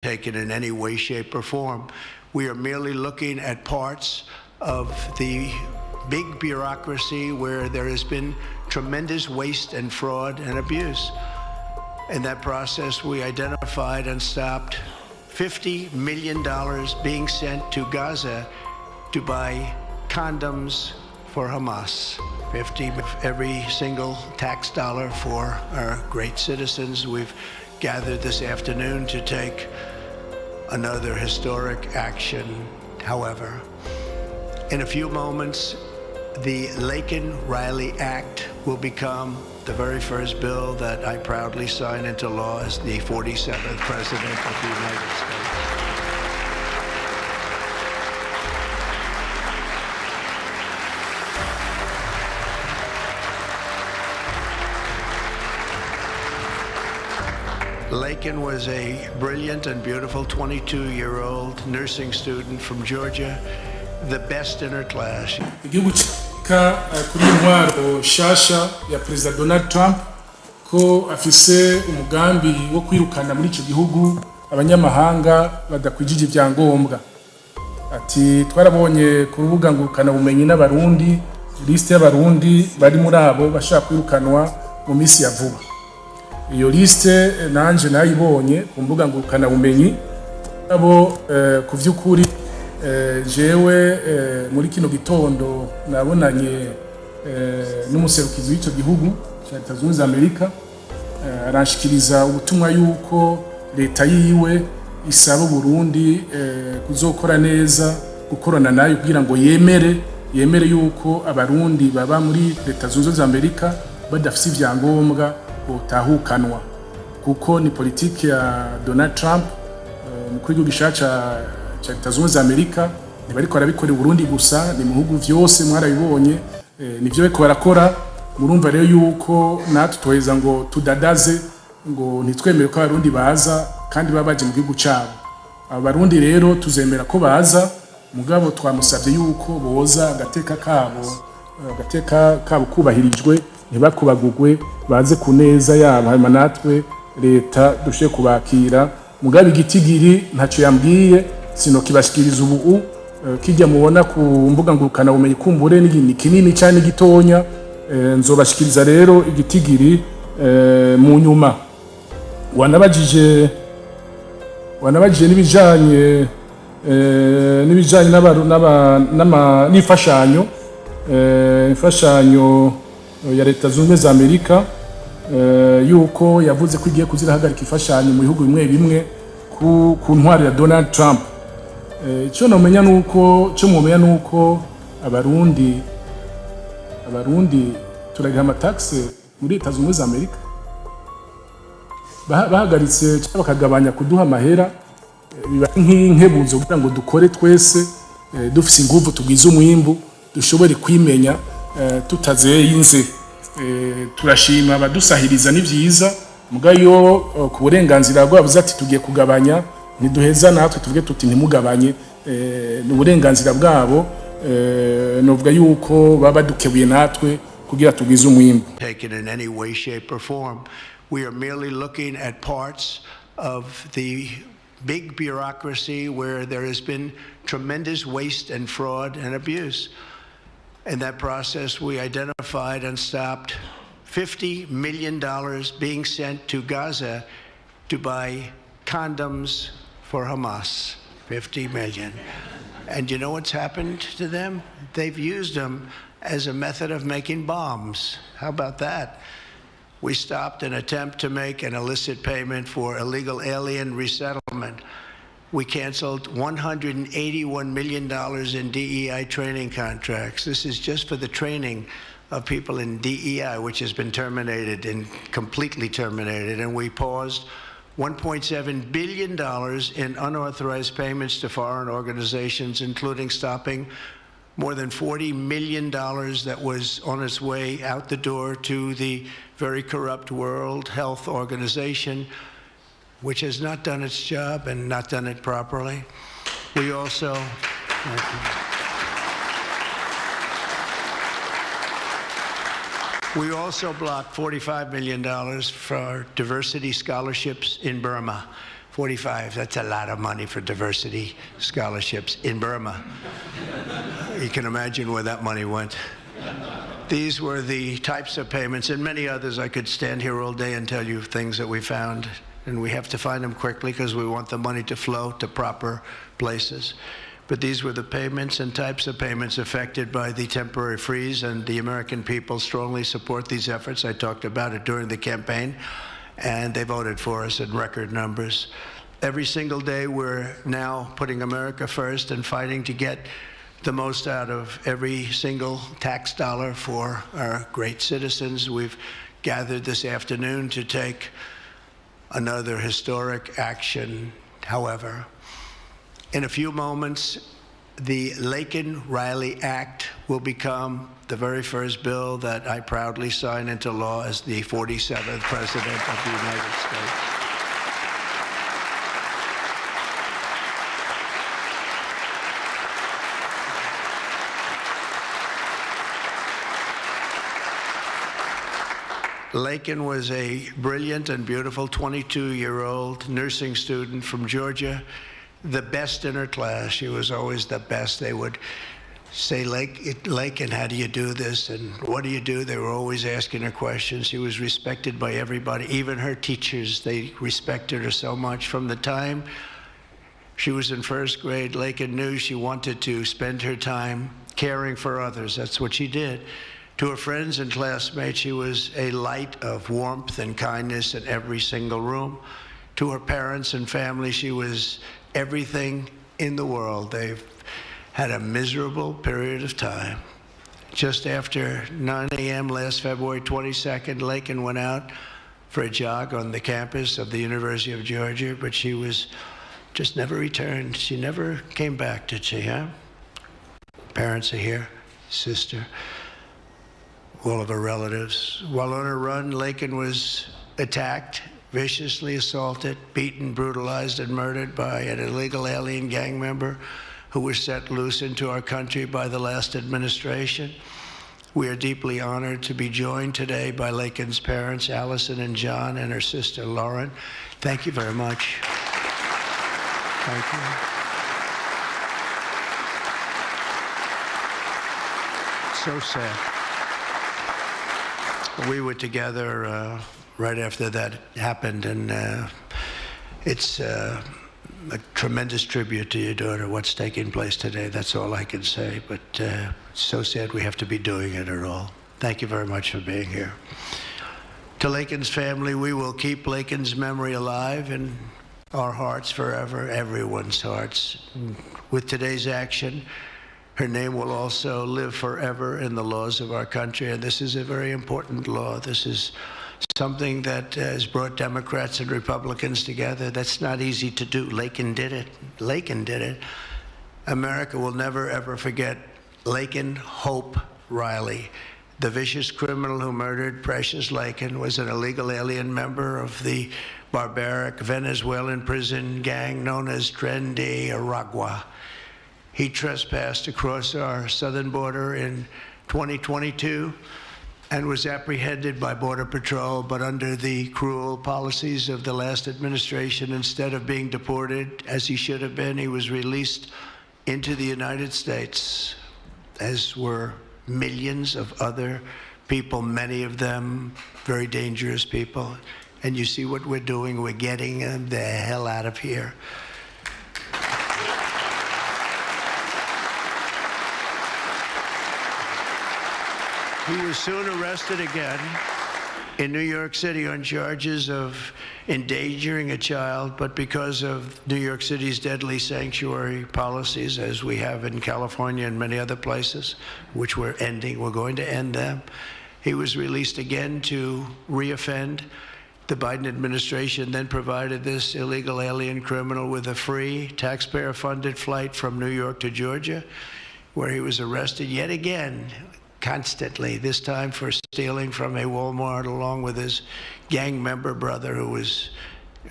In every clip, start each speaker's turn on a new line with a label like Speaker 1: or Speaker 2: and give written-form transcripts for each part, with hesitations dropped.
Speaker 1: taken in any way, shape, or form. We are merely looking at parts of the big bureaucracy where there has been tremendous waste and fraud and abuse. In that process, we identified and stopped $50 million being sent to Gaza to buy condoms for Hamas. 50 of every single tax dollar for our great citizens. We've gathered this afternoon to take another historic action. However, in a few moments, the Laken Riley Act will become the very first bill that I proudly sign into law as the 47th President of the United States. Laken was a brilliant and beautiful 22-year-old nursing student from Georgia, the best in her class.
Speaker 2: Igihugu kuri intwaro shasha ya President Donald Trump ko afise umugambi wo kwirukana muri ico gihugu abanyamahanga badakwijije ivyangombwa. Ati twarabonye ku rubuga ngurukana bumenyi n'abarundi liste y'abarundi bari muri abo bashaka kwirukanwa mu misi ya vuba. Iyo liste nanje nayibonye ku mbuga ngurukana bumenyi abo ku vyukuri jewe muri kino gitondo nabonanye n'umuserukizi w'ico gihugu cya Leta Zunze za Amerika arashikiriza ubutumwa yuko leta yiwe isaba Burundi kuzokora neza gukorana nayo kugira ngo yemere yuko abarundi baba muri Leta Zunze za Amerika badafise ivyangombwa utahukanwa kuko ni politiki ya Donald Trump mukuru w'igihugu gishaca cha Leta Zunze za Amerika ntibariko barabikora Burundi gusa ni mu bihugu vyose mwarabibonye nivyo bariko barakora. Murumva rero yuko natwe toheza ngo tudadaze ngo ntitwemere ko abarundi baza kandi babaje mu gihugu cyabo. Abarundi rero tuzemera ko baza mugabo twamusabye yuko boza agateka kabo kubahirijwe ntibakubagugwe baze kuneza yabo hanyuma natwe leta dushe kubakira mugabe igitigiri ntaco yambwiye sino kibashikiriza ubu kijya mubona ku mbuga ngurukana bumenyi kumbure ni kinini cyane gitonya nzobashikiriza rero igitigiri mu nyuma wanabajije n'ibijanye n'imfashanyo ya Leta Zunze za Amerika yuko yavuze ko igiye kuzirahagarika imfashanyo mu bihugu bimwe ku ntwari ya Donald Trump. Cyo nomenya nuko abarundi turagira amataxe muri Leta Zunze za Amerika bahagaritse cyangwa bakagabanya kuduha amahera biba nk'inkebuzo kugira ngo dukore twese dufise ingufu tugwiza umwimbu dushobore kwimenya tutazeyinze. Turashima abadusahiriza ni vyiza mugayo ku burenganzira bwabo ati tugiye kugabanya ntiduheza natwe tuvuge tuti ntimugabanye n'uburenganzira bwabo novuga yuko baba dukebuye natwe kugira tugwize umwimbu.
Speaker 1: Taken in any way, shape, or form. We are merely looking at parts of the big bureaucracy where there has been tremendous waste and fraud and abuse. In that process, we identified and stopped $50 million being sent to Gaza to buy condoms for Hamas. 50 million. And you know what's happened to them? They've used them as a method of making bombs. How about that? We stopped an attempt to make an illicit payment for illegal alien resettlement. We canceled $181 million in DEI training contracts. This is just for the training of people in DEI, which has been terminated and completely terminated. And we paused $1.7 billion in unauthorized payments to foreign organizations, including stopping more than $40 million that was on its way out the door to the very corrupt World Health Organization, which has not done its job and not done it properly. We also blocked $45 million for diversity scholarships in Burma. 45, that's a lot of money for diversity scholarships in Burma. You can imagine where that money went. These were the types of payments, and many others. I could stand here all day and tell you things that we found, and we have to find them quickly because we want the money to flow to proper places. But these were the payments and types of payments affected by the temporary freeze, and the American people strongly support these efforts. I talked about it during the campaign, and they voted for us in record numbers. Every single day, we're now putting America first and fighting to get the most out of every single tax dollar for our great citizens. We've gathered this afternoon to take another historic action. However, in a few moments, the Laken Riley Act will become the very first bill that I proudly sign into law as the 47th President of the United States. Laken was a brilliant and beautiful 22-year-old nursing student from Georgia, the best in her class. She was always the best. They would say, Laken, how do you do this? And what do you do? They were always asking her questions. She was respected by everybody, even her teachers. They respected her so much. From the time she was in first grade, Laken knew she wanted to spend her time caring for others. That's what she did. To her friends and classmates, she was a light of warmth and kindness in every single room. To her parents and family, she was everything in the world. They've had a miserable period of time. Just after 9 a.m. last February 22nd, Laken went out for a jog on the campus of the University of Georgia, but she was just never returned. She never came back, did she, huh? Parents are here, sister, all of her relatives. While on her run, Laken was attacked, viciously assaulted, beaten, brutalized, and murdered by an illegal alien gang member who was set loose into our country by the last administration. We are deeply honored to be joined today by Laken's parents, Allison and John, and her sister, Lauren. Thank you very much. Thank you. So sad. We were together right after that happened, and it's a tremendous tribute to your daughter, what's taking place today. That's all I can say, but it's so sad we have to be doing it at all. Thank you very much for being here. To Laken's family, we will keep Laken's memory alive in our hearts forever, everyone's hearts. With today's action, her name will also live forever in the laws of our country, and this is a very important law. This is something that has brought Democrats and Republicans together. That's not easy to do. Laken did it. Laken did it. America will never, ever forget Laken Hope Riley. The vicious criminal who murdered Precious Laken was an illegal alien member of the barbaric Venezuelan prison gang known as Tren de Aragua. He trespassed across our southern border in 2022 and was apprehended by Border Patrol, but under the cruel policies of the last administration, instead of being deported, as he should have been, he was released into the United States, as were millions of other people, many of them very dangerous people. And you see what we're doing, we're getting them the hell out of here. He was soon arrested again in New York City on charges of endangering a child, but because of New York City's deadly sanctuary policies, as we have in California and many other places, which we're going to end them, he was released again to reoffend. The Biden administration then provided this illegal alien criminal with a free, taxpayer-funded flight from New York to Georgia, where he was arrested yet again, constantly, this time for stealing from a Walmart along with his gang member brother, who was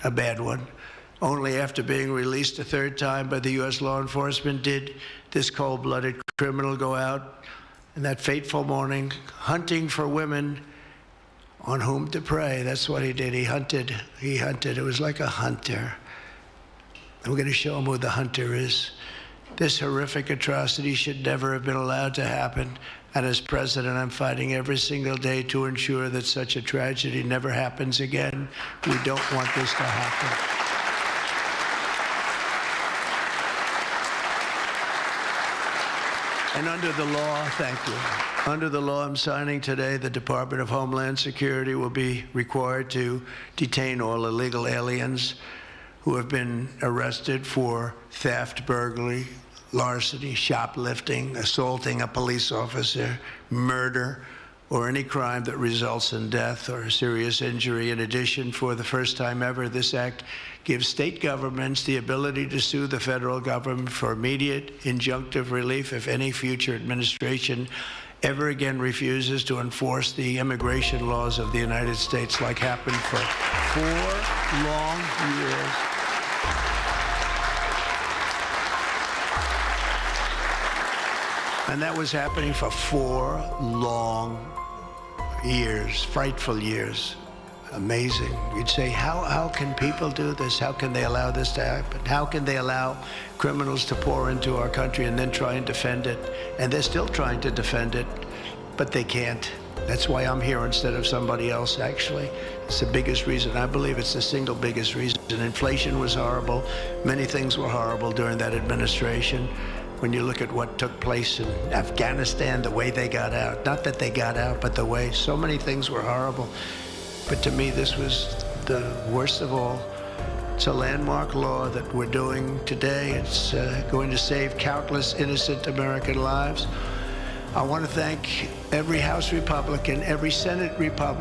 Speaker 1: a bad one. Only after being released a third time by the U.S. law enforcement did this cold-blooded criminal go out in that fateful morning hunting for women on whom to prey. That's what he did. He hunted. It was like a hunter. I'm going to show them who the hunter is. This horrific atrocity should never have been allowed to happen. And as president, I'm fighting every single day to ensure that such a tragedy never happens again. We don't want this to happen. And under the law, thank you. Under the law I'm signing today, the Department of Homeland Security will be required to detain all illegal aliens who have been arrested for theft, burglary, larceny, shoplifting, assaulting a police officer, murder, or any crime that results in death or serious injury. In addition, for the first time ever, this act gives state governments the ability to sue the federal government for immediate injunctive relief if any future administration ever again refuses to enforce the immigration laws of the United States, like happened for 4 long years. And that was happening for 4 long years, frightful years. Amazing. You'd say, how can people do this? How can they allow this to happen? How can they allow criminals to pour into our country and then try and defend it? And they're still trying to defend it, but they can't. That's why I'm here instead of somebody else, actually. It's the biggest reason. I believe it's the single biggest reason. Inflation was horrible. Many things were horrible during that administration. When you look at what took place in Afghanistan, the way they got out, not that they got out, but the way so many things were horrible. But to me, this was the worst of all. It's a landmark law that we're doing today. It's going to save countless innocent American lives. I want to thank every House Republican, every Senate Republican,